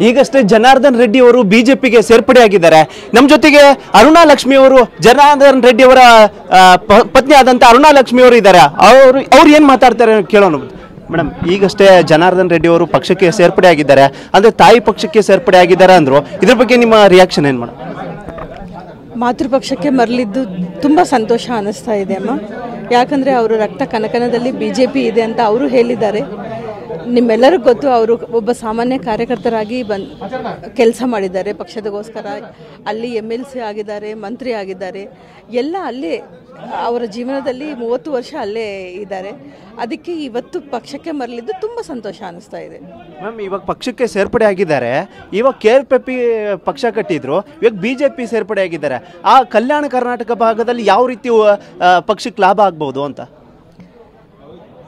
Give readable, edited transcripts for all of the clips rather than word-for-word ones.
ಈಗಷ್ಟೇ ಜನಾರ್ದನ್ ರೆಡ್ಡಿ ಅವರು ಬಿಜೆಪಿಗೆ ಸೇರ್ಪಡೆಯಾಗಿದ್ದಾರೆ. ನಮ್ಮ ಜೊತೆಗೆ ಅರುಣಾ ಲಕ್ಷ್ಮಿ ಅವರು, ಜನಾರ್ದನ್ ರೆಡ್ಡಿ ಅವರ ಪತ್ನಿ ಆದಂತ ಅರುಣಾ ಲಕ್ಷ್ಮಿ ಅವರು ಇದ್ದಾರೆ. ಅವ್ರು ಏನ್ ಮಾತಾಡ್ತಾರೆ ಕೇಳೋಣ. ಮೇಡಮ್, ಈಗಷ್ಟೇ ಜನಾರ್ದನ್ ರೆಡ್ಡಿ ಅವರು ಪಕ್ಷಕ್ಕೆ ಸೇರ್ಪಡೆಯಾಗಿದ್ದಾರೆ, ಅಂದ್ರೆ ತಾಯಿ ಪಕ್ಷಕ್ಕೆ ಸೇರ್ಪಡೆಯಾಗಿದ್ದಾರೆ ಅಂದ್ರು. ಇದ್ರ ಬಗ್ಗೆ ನಿಮ್ಮ ರಿಯಾಕ್ಷನ್ ಏನು ಮೇಡಮ್? ಮಾತೃಪಕ್ಷಕ್ಕೆ ಮರಳಿದ್ದು ತುಂಬ ಸಂತೋಷ ಅನ್ನಿಸ್ತಾ ಇದೆ ಅಮ್ಮ. ಯಾಕಂದರೆ ಅವರು ರಕ್ತ ಕನಕನದಲ್ಲಿ BJP ಇದೆ ಅಂತ ಅವರು ಹೇಳಿದ್ದಾರೆ. ನಿಮ್ಮೆಲ್ಲರಿಗೂ ಗೊತ್ತು, ಅವರು ಒಬ್ಬ ಸಾಮಾನ್ಯ ಕಾರ್ಯಕರ್ತರಾಗಿ ಕೆಲಸ ಮಾಡಿದ್ದಾರೆ ಪಕ್ಷದಗೋಸ್ಕರ. ಅಲ್ಲಿ MLC ಆಗಿದ್ದಾರೆ, ಮಂತ್ರಿ ಆಗಿದ್ದಾರೆ, ಎಲ್ಲ ಅಲ್ಲೇ ಅವರ ಜೀವನದಲ್ಲಿ 30 ವರ್ಷ ಅಲ್ಲೇ ಇದ್ದಾರೆ. ಅದಕ್ಕೆ ಇವತ್ತು ಪಕ್ಷಕ್ಕೆ ಮರಳಿದ್ದು ತುಂಬ ಸಂತೋಷ ಅನ್ನಿಸ್ತಾ ಇದೆ. ಮ್ಯಾಮ್, ಇವಾಗ ಪಕ್ಷಕ್ಕೆ ಸೇರ್ಪಡೆ ಆಗಿದ್ದಾರೆ. ಇವಾಗ KRP ಪಕ್ಷ ಕಟ್ಟಿದ್ರು, ಇವಾಗ BJP ಸೇರ್ಪಡೆ ಆಗಿದ್ದಾರೆ. ಆ ಕಲ್ಯಾಣ ಕರ್ನಾಟಕ ಭಾಗದಲ್ಲಿ ಯಾವ ರೀತಿ ಪಕ್ಷಕ್ಕೆ ಲಾಭ ಆಗ್ಬಹುದು ಅಂತ?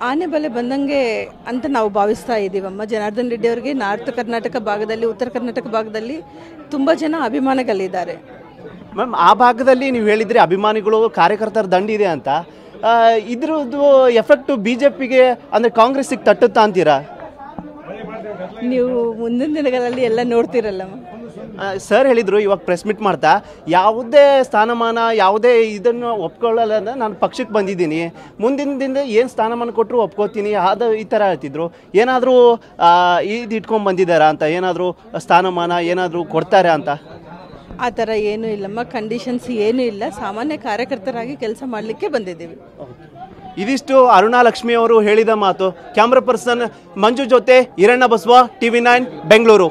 ಆನೆ ಬಲೆ ಬಂದಂಗೆ ಅಂತ ನಾವು ಭಾವಿಸ್ತಾ ಇದ್ದೀವಮ್ಮ. ಜನಾರ್ದನ್ ರೆಡ್ಡಿ ಅವರಿಗೆ ನಾರ್ತ್ ಕರ್ನಾಟಕ ಭಾಗದಲ್ಲಿ, ಉತ್ತರ ಕರ್ನಾಟಕ ಭಾಗದಲ್ಲಿ ತುಂಬ ಜನ ಅಭಿಮಾನಿಗಳಿದ್ದಾರೆ. ಮ್ಯಾಮ್, ಆ ಭಾಗದಲ್ಲಿ ನೀವು ಹೇಳಿದ್ರಿ ಅಭಿಮಾನಿಗಳು, ಕಾರ್ಯಕರ್ತರ ದಂಡಿದೆ ಅಂತ. ಇದ್ರದ್ದು ಎಫೆಕ್ಟು BJPಗೆ ಅಂದರೆ ಕಾಂಗ್ರೆಸ್ಸಿಗೆ ತಟ್ಟುತ್ತಾ ಅಂತೀರಾ? ನೀವು ಮುಂದಿನ ದಿನಗಳಲ್ಲಿ ಎಲ್ಲ ನೋಡ್ತಿರಲ್ಲಮ್ಮ. ಸರ್ ಹೇಳಿದರು ಇವಾಗ ಪ್ರೆಸ್ ಮೀಟ್ ಮಾಡ್ತಾ, ಯಾವುದೇ ಸ್ಥಾನಮಾನ ಯಾವುದೇ ಇದನ್ನು ಒಪ್ಕೊಳ್ಳಲ್ಲ, ನಾನು ಪಕ್ಷಕ್ಕೆ ಬಂದಿದ್ದೀನಿ, ಮುಂದಿನ ದಿನದ ಏನು ಸ್ಥಾನಮಾನ ಕೊಟ್ಟರು ಒಪ್ಕೋತೀನಿ, ಈ ಥರ ಹೇಳ್ತಿದ್ರು. ಏನಾದರೂ ಇದು ಇಟ್ಕೊಂಡು ಬಂದಿದ್ದಾರಾ ಅಂತ? ಏನಾದರೂ ಸ್ಥಾನಮಾನ ಏನಾದರೂ ಕೊಡ್ತಾರೆ ಅಂತ? ಆ ಥರ ಏನೂ ಇಲ್ಲಮ್ಮ, ಕಂಡೀಷನ್ಸ್ ಏನೂ ಇಲ್ಲ. ಸಾಮಾನ್ಯ ಕಾರ್ಯಕರ್ತರಾಗಿ ಕೆಲಸ ಮಾಡಲಿಕ್ಕೆ ಬಂದಿದ್ದೀವಿ. ಇದಿಷ್ಟು ಅರುಣಾ ಲಕ್ಷ್ಮಿ ಅವರು ಹೇಳಿದ ಮಾತು. ಕ್ಯಾಮ್ರಾ ಪರ್ಸನ್ ಮಂಜು ಜೊತೆ ಈರಣ್ಣ ಬಸವ, TV9 ಬೆಂಗಳೂರು.